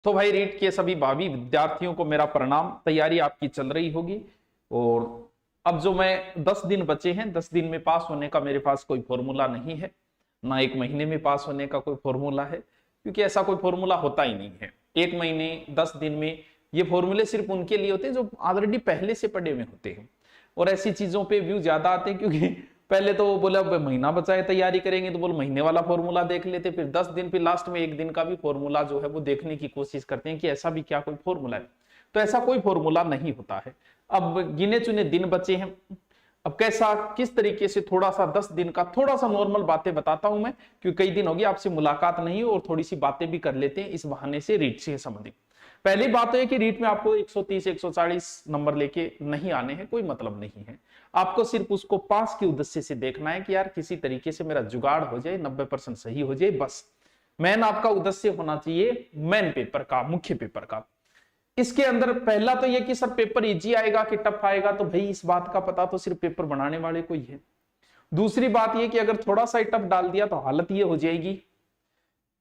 तो भाई रीट के सभी भावी विद्यार्थियों को मेरा प्रणाम। तैयारी आपकी चल रही होगी और अब जो मैं 10 दिन बचे हैं, 10 दिन में पास होने का मेरे पास कोई फॉर्मूला नहीं है, ना 1 महीने में पास होने का कोई फॉर्मूला है, क्योंकि ऐसा कोई फॉर्मूला होता ही नहीं है। 1 महीने 10 दिन में ये फॉर्मूले सिर्फ उनके लिए होते हैं जो ऑलरेडी पहले से पढ़े हुए होते हैं। और ऐसी चीजों पे व्यू ज्यादा आते हैं, क्योंकि पहले तो बोले अब महीना बचा है तैयारी करेंगे तो बोल महीने वाला फॉर्मूला देख लेते, फिर 10 दिन, फिर लास्ट में 1 दिन का भी फॉर्मूला जो है वो देखने की कोशिश करते हैं कि ऐसा भी क्या कोई फॉर्मूला है। तो ऐसा कोई फॉर्मूला नहीं होता है। अब गिने चुने दिन बचे हैं, अब कैसा किस तरीके से थोड़ा सा 10 दिन का थोड़ा सा नॉर्मल बातें बताता हूं मैं, क्योंकि कई दिन हो गए आपसे मुलाकात नहीं और थोड़ी सी बातें भी कर लेते हैं इस बहाने से रीट से संबंधित। पहली बात तो है कि रीट में आपको 130 140 नंबर लेके नहीं आने हैं, कोई मतलब नहीं है। आपको सिर्फ उसको पास के उद्देश्य से देखना है कि यार किसी तरीके से मेरा जुगाड़ हो जाए, 90% सही हो जाए, बस मेन आपका उद्देश्य होना चाहिए मेन पेपर का, मुख्य पेपर का। इसके अंदर पहला तो यह कि सर पेपर इजी आएगा कि टफ आएगा, तो भाई इस बात का पता तो सिर्फ पेपर बनाने वाले को ही है। दूसरी बात यह कि अगर थोड़ा सा टफ डाल दिया तो हालत यह हो जाएगी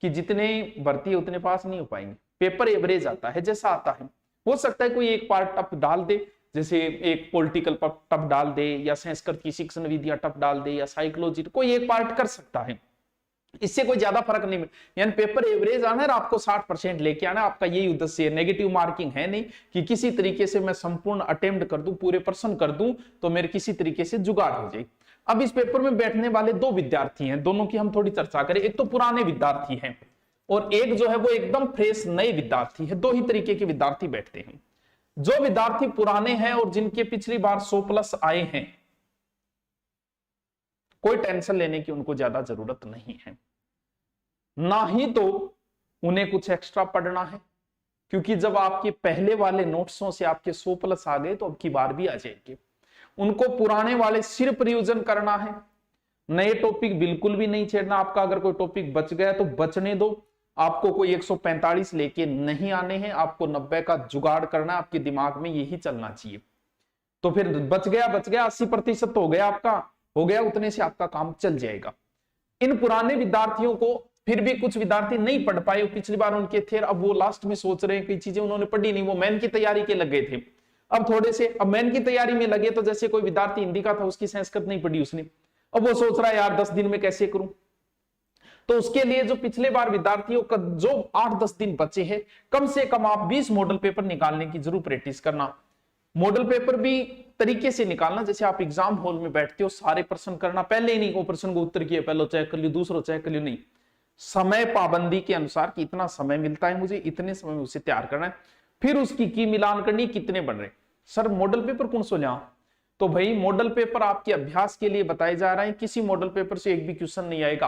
कि जितने भर्ती है उतने पास नहीं हो पाएंगे। पेपर एवरेज आता है जैसा आता है, हो सकता है कोई एक पार्ट टफ डाल दे, जैसे एक पॉलिटिकल टफ डाल दे, या संस्कृत की शिक्षण विधियां टफ डाल दे, या साइकोलॉजी, कोई एक पार्ट कर सकता है, इससे कोई ज्यादा फर्क नहीं। यानी पेपर एवरेज आना है, आपको 60% लेके आना, आपका यही उद्देश्य है। नेगेटिव मार्किंग है नहीं कि किसी तरीके से मैं संपूर्ण अटेम्प्ट कर दूं, पूरे प्रश्न कर दूं तो मेरे किसी तरीके से जुगाड़ हो जाए। अब इस पेपर में बैठने वाले 2 विद्यार्थी हैं, दोनों की हम थोड़ी चर्चा करें। एक तो पुराने विद्यार्थी हैं और एक जो है वो एकदम फ्रेश नए विद्यार्थी है। 2 ही तरीके के विद्यार्थी बैठते हैं। जो विद्यार्थी पुराने हैं और जिनके पिछली बार 100+ आए हैं, कोई टेंशन लेने की उनको ज्यादा जरूरत नहीं है, ना ही तो उन्हें कुछ एक्स्ट्रा पढ़ना है, क्योंकि जब आपके पहले वाले नोट्सों से आपके 100+ आ गए तो अब की बार भी आ जाएंगे। उनको पुराने वाले सिर्फ रिवीजन करना है, नए टॉपिक बिल्कुल भी नहीं छेड़ना। आपका अगर कोई टॉपिक बच गया तो बचने दो, आपको कोई 145 लेके नहीं आने हैं, आपको 90 का जुगाड़ करना है, आपके दिमाग में यही चलना चाहिए। तो फिर बच गया 80% तो हो गया, आपका हो गया, उतने से आपका काम चल जाएगा। इन पुराने विद्यार्थियों को फिर भी कुछ विद्यार्थी नहीं पढ़ पाए, पिछली बार उनके थे, अब वो लास्ट में सोच रहे हैं कई चीजें उन्होंने पढ़ी नहीं, वो मेन की तैयारी के लग गए थे, अब थोड़े से अब मेन की तैयारी में लगे। तो जैसे कोई विद्यार्थी हिंदी का था, उसकी संस्कृत नहीं पढ़ी उसने, अब वो सोच रहा है यार 10 दिन में कैसे करूं। तो उसके लिए जो पिछले बार विद्यार्थियों का जो 8-10 दिन बचे हैं, कम से कम आप 20 मॉडल पेपर निकालने की जरूर प्रैक्टिस करना। मॉडल पेपर भी तरीके से निकालना जैसे आप एग्जाम हॉल में बैठते हो, सारे प्रश्न करना, पहले ही नहीं वो प्रश्न को उत्तर किया पहले चेक कर लियो, दूसरा चेक कर लियो, नहीं, समय पाबंदी के अनुसार कि इतना समय मिलता है मुझे, इतने समय में उसे तैयार करना है, फिर उसकी की मिलान करनी, कितने बन रहे। सर मॉडल पेपर कौन सो लिया, तो भाई मॉडल पेपर आपके अभ्यास के लिए बताए जा रहे हैं, किसी मॉडल पेपर से एक भी क्वेश्चन नहीं आएगा,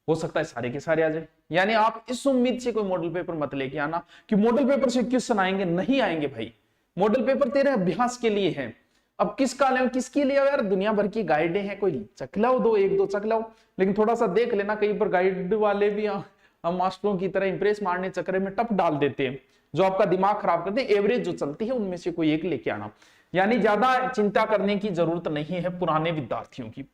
हो सकता है सारे के सारे आ जाए। यानी आप इस उम्मीद से कोई मॉडल पेपर मत लेके आना कि मॉडल पेपर से क्वेश्चन आएंगे, नहीं आएंगे भाई। मॉडल पेपर तेरे अभ्यास के लिए है। अब किसका ले, किसके लिए यार, दुनिया भर की गाइडें हैं, कोई चख लाओ, 1-2 चख लाओ, लेकिन थोड़ा सा देख लेना, कई बार गाइड वाले भी हम मास्टरों की तरह इंप्रेस मारने चक्कर में टफ डाल देते हैं, जो आपका दिमाग खराब करते हैं। एवरेज जो चलती है उनमें से कोई एक लेके आना, यानी ज्यादा चिंता करने की जरूरत नहीं है पुराने विद्यार्थियों की।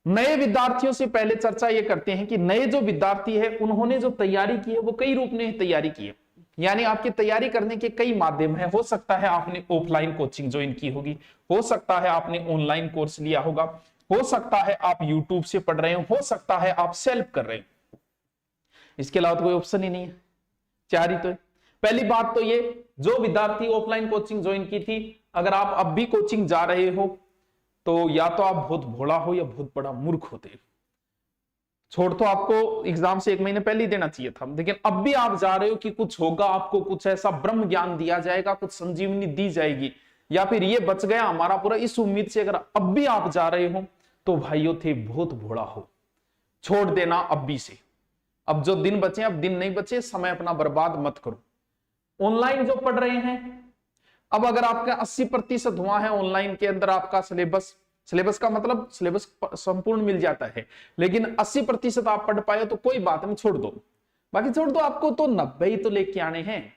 नए विद्यार्थियों से पहले चर्चा ये करते हैं कि नए जो विद्यार्थी है उन्होंने जो तैयारी की है वो कई रूप में तैयारी की है, यानी आपकी तैयारी करने के कई माध्यम है। हो सकता है आपने ऑफलाइन कोचिंग ज्वाइन की होगी, हो सकता है आपने ऑनलाइन कोर्स लिया होगा, हो सकता है आप यूट्यूब से पढ़ रहे हो सकता है आप सेल्फ कर रहे हो, इसके अलावा तो कोई ऑप्शन ही नहीं है, 4 ही तो है। पहली बात तो ये, जो विद्यार्थी ऑफलाइन कोचिंग ज्वाइन की थी, अगर आप अब भी कोचिंग जा रहे हो तो या तो आप बहुत भोला हो या बहुत बड़ा मूर्ख होते। छोड़ तो आपको एग्जाम से 1 महीने पहले ही देना चाहिए था, लेकिन अब भी आप जा रहे हो कि कुछ होगा, आपको कुछ ऐसा ब्रह्म ज्ञान दिया जाएगा, कुछ संजीवनी दी जाएगी, या फिर ये बच गया हमारा पूरा, इस उम्मीद से अगर अब भी आप जा रहे हो तो भाइयों थे बहुत भोला हो, छोड़ देना अब भी से। अब जो दिन बचे, अब दिन नहीं बचे, समय अपना बर्बाद मत करो। ऑनलाइन जो पढ़ रहे हैं, अब अगर आपका 80% हुआ है ऑनलाइन के अंदर, आपका सिलेबस का मतलब सिलेबस संपूर्ण मिल जाता है, लेकिन 80% आप पढ़ पाए तो कोई बात नहीं, छोड़ दो, बाकी छोड़ दो, आपको तो 90 ही तो लेके आने हैं,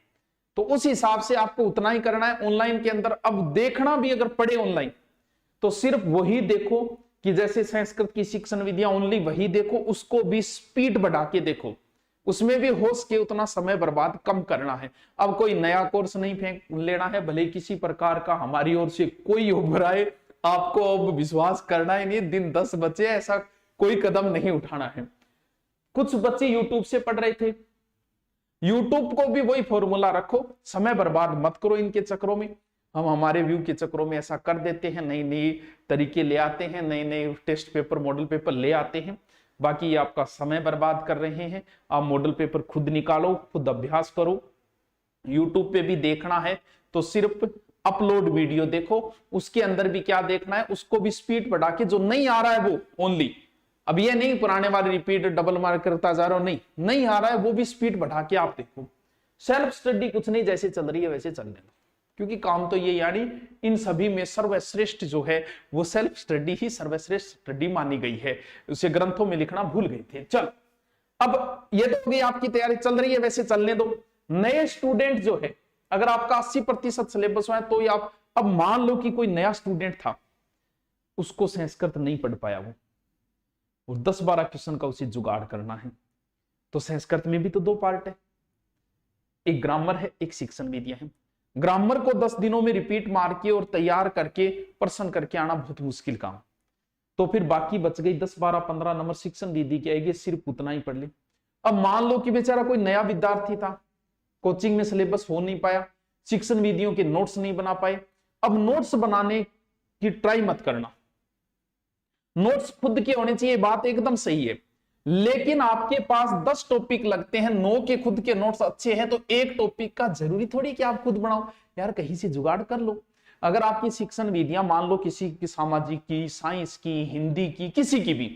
तो उस हिसाब से आपको उतना ही करना है ऑनलाइन के अंदर। अब देखना भी अगर पढ़े ऑनलाइन तो सिर्फ वही देखो कि जैसे संस्कृत की शिक्षण विधियां ओनली वही देखो, उसको भी स्पीड बढ़ा के देखो, उसमें भी हो सके उतना समय बर्बाद कम करना है। अब कोई नया कोर्स नहीं फेंक लेना है, भले किसी प्रकार का हमारी ओर से कोई उभराए, आपको अब विश्वास करना ही नहीं, दिन 10 बचे ऐसा कोई कदम नहीं उठाना है। कुछ बच्चे यूट्यूब से पढ़ रहे थे, यूट्यूब को भी वही फॉर्मूला रखो, समय बर्बाद मत करो इनके चक्रों में। हम हमारे व्यू के चक्रों में ऐसा कर देते हैं, नई नई तरीके ले आते हैं, नए नए टेस्ट पेपर मॉडल पेपर ले आते हैं, बाकी ये आपका समय बर्बाद कर रहे हैं। आप मॉडल पेपर खुद निकालो, खुद अभ्यास करो। यूट्यूब पे भी देखना है तो सिर्फ अपलोड वीडियो देखो, उसके अंदर भी क्या देखना है, उसको भी स्पीड बढ़ा के, जो नहीं आ रहा है वो ओनली, अब ये नहीं पुराने वाले रिपीट डबल मार्क करता जा रहा हो, नहीं आ रहा है वो भी स्पीड बढ़ा के आप देखो। सेल्फ स्टडी कुछ नहीं, जैसे चल रही है वैसे चलने दो, क्योंकि काम तो ये, यानी इन सभी में सर्वश्रेष्ठ जो है वो सेल्फ स्टडी ही सर्वश्रेष्ठ स्टडी मानी गई है, उसे ग्रंथों में लिखना भूल गए थे। चल, अब ये तो होगी आपकी तैयारी चल रही है वैसे चलने दो। नए स्टूडेंट जो है, अगर आपका 80% सिलेबस है तो आप, अब मान लो कि कोई नया स्टूडेंट था, उसको संस्कृत नहीं पढ़ पाया वो, और 10-12 क्वेश्चन का उसे जुगाड़ करना है, तो संस्कृत में भी तो 2 पार्ट है, एक ग्रामर है, एक शिक्षण विधियां है। ग्रामर को 10 दिनों में रिपीट मार के और तैयार करके प्रश्न करके आना बहुत मुश्किल काम, तो फिर बाकी बच गई 10-12-15 नंबर शिक्षण विधि की आएगी, सिर्फ उतना ही पढ़ ले। अब मान लो कि बेचारा कोई नया विद्यार्थी था, कोचिंग में सिलेबस हो नहीं पाया, शिक्षण विधियों के नोट्स नहीं बना पाए। अब नोट्स बनाने की ट्राई मत करना, नोट्स खुद के होने चाहिए, बात एकदम सही है, लेकिन आपके पास 10 टॉपिक लगते हैं, 9 के खुद के नोट्स अच्छे हैं, तो एक टॉपिक का जरूरी थोड़ी कि आप खुद बनाओ यार, कहीं से जुगाड़ कर लो। अगर आपकी शिक्षण विधियां मान लो किसी की सामाजिक की, साइंस की, हिंदी की, किसी की भी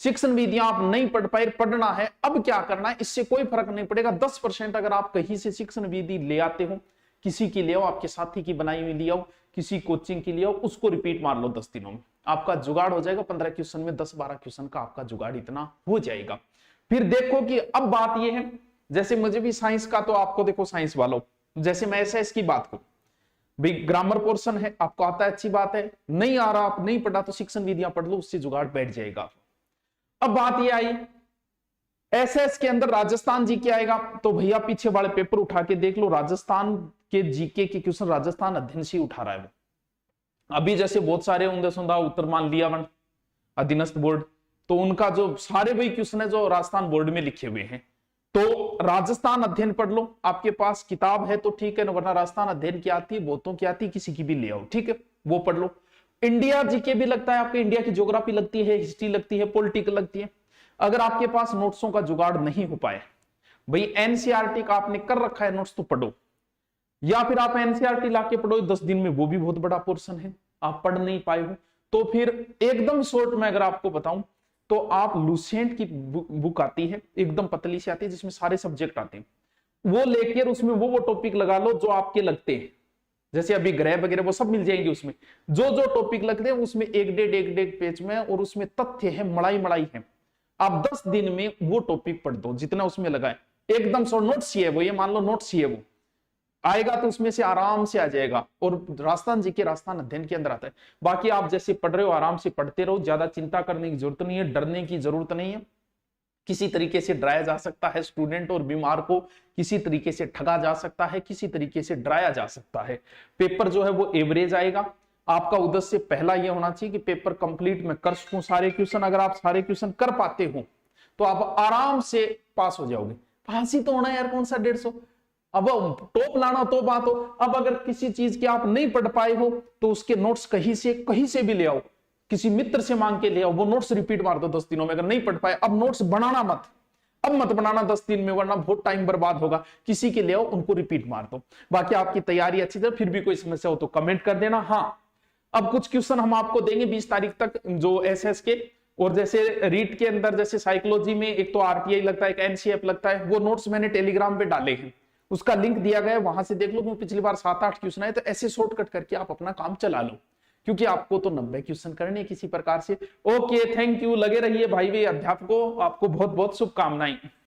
शिक्षण विधियां आप नहीं पढ़ पाए, पढ़ना है, अब क्या करना है, इससे कोई फर्क नहीं पड़ेगा। 10% अगर आप कहीं से शिक्षण विधि ले आते हो, किसी की ले आओ, आपके साथी की बनाई हुई ले आओ, किसी कोचिंग की ले आओ, उसको रिपीट मार लो 10 दिनों में, आपका जुगाड़ हो जाएगा। 15 क्वेश्चन में 10-12 क्वेश्चन का आपका जुगाड़ इतना हो जाएगा। फिर देखो कि अब बात यह है, जैसे मुझे भी साइंस का, तो आपको देखो साइंस वालों, जैसे मैं ऐसा इसकी बात करूं भाई, ग्रामर पोर्शन है आपको आता है, अच्छी बात है, नहीं आ रहा, आप नहीं पढ़ा तो शिक्षण विधियां पढ़ लो, उससे जुगाड़ बैठ जाएगा। अब बात ये आई एसएस के अंदर राजस्थान जीके आएगा, तो भैया पीछे वाले पेपर उठा के देख लो, राजस्थान के जीके के क्वेश्चन राजस्थान अध्ययन से उठा रहा है। अभी जैसे बहुत सारे उंदे सुंदा उत्तर मान लिया वन अधीनस्थ बोर्ड, तो उनका जो सारे वही क्वेश्चन है जो राजस्थान बोर्ड में लिखे हुए हैं, तो राजस्थान अध्ययन पढ़ लो, आपके पास किताब है तो ठीक है, वरना राजस्थान अध्ययन की आती है, बहुतों की आती है, किसी की भी ले आओ, ठीक है, वो पढ़ लो। इंडिया जीके भी लगता है आपको, इंडिया की ज्योग्राफी लगती है, हिस्ट्री लगती है, पॉलिटिकल लगती है। अगर आपके पास नोट्सों का जुगाड़ नहीं हो पाए, भाई एनसीईआरटी का आपने कर रखा है नोट्स, तो पढ़ो, या फिर आप एनसीईआरटी लाके पढ़ो 10 दिन में, वो भी बहुत बड़ा पोर्शन है, आप पढ़ नहीं पाए हो तो फिर एकदम शॉर्ट में अगर आपको बताऊं तो आप लुसेंट की बुक आती है, एकदम पतली सी आती है, जिसमें सारे सब्जेक्ट आते हैं, वो लेकर उसमें वो टॉपिक लगा लो जो आपके लगते हैं, जैसे अभी ग्रह वगैरह वो सब मिल जाएंगे उसमें, जो जो टॉपिक लगते हैं उसमें 1-1.5 पेज में, और उसमें तथ्य है, मड़ाई है, आप 10 दिन में वो टॉपिक पढ़ दो जितना उसमें लगा है, एकदम सो नोट्स ही है वो, ये मान लो नोट्स ही है वो, आएगा तो उसमें से आराम से आ जाएगा, और राजस्थान जी के राजस्थान अध्ययन के अंदर आता है। बाकी आप जैसे पढ़ रहे हो आराम से पढ़ते रहो, ज्यादा चिंता करने की जरूरत नहीं है, डरने की जरूरत नहीं है। किसी तरीके से डराया जा सकता है स्टूडेंट और बीमार को, किसी तरीके से ठगा जा सकता है, किसी तरीके से डराया जा सकता है। पेपर जो है वो एवरेज आएगा, आपका उद्देश्य पहला ये होना चाहिए कि पेपर कंप्लीट मैं कर सकूं सारे क्वेश्चन। अगर आप सारे क्वेश्चन कर पाते हो तो आप आराम से पास हो जाओगे। पास ही तो होना यार, कौन सा 150, अब टॉप लाना तो बात हो। अब अगर किसी चीज की आप नहीं पढ़ पाए हो तो उसके नोट्स कहीं से भी ले आओ, किसी मित्र से मांग के ले आओ, वो नोट्स रिपीट मार दो 10 दिनों में। अगर नहीं पढ़ पाए, अब नोट्स बनाना मत, अब मत बनाना 10 दिन में, वरना बहुत टाइम बर्बाद होगा। किसी के ले आओ, उनको रिपीट मार दो। बाकी आपकी तैयारी अच्छी तरह, फिर भी कोई समस्या हो तो कमेंट कर देना। हाँ, अब कुछ क्वेश्चन हम आपको देंगे 20 तारीख तक, जो एसएस के, और जैसे रीट के अंदर जैसे साइकोलॉजी में एक तो आरटीआई लगता है, एक एनसीएफ लगता है, वो नोट्स मैंने टेलीग्राम पे डाले हैं, उसका लिंक दिया गया है, वहां से देख लो। मैं पिछली बार 7-8 क्वेश्चन आए, तो ऐसे शॉर्टकट करके आप अपना काम चला लो, क्योंकि आपको तो 90 क्वेश्चन करने किसी प्रकार से। ओके, थैंक यू, लगे रहिए भाई अध्यापकों, आपको बहुत बहुत शुभकामनाएं।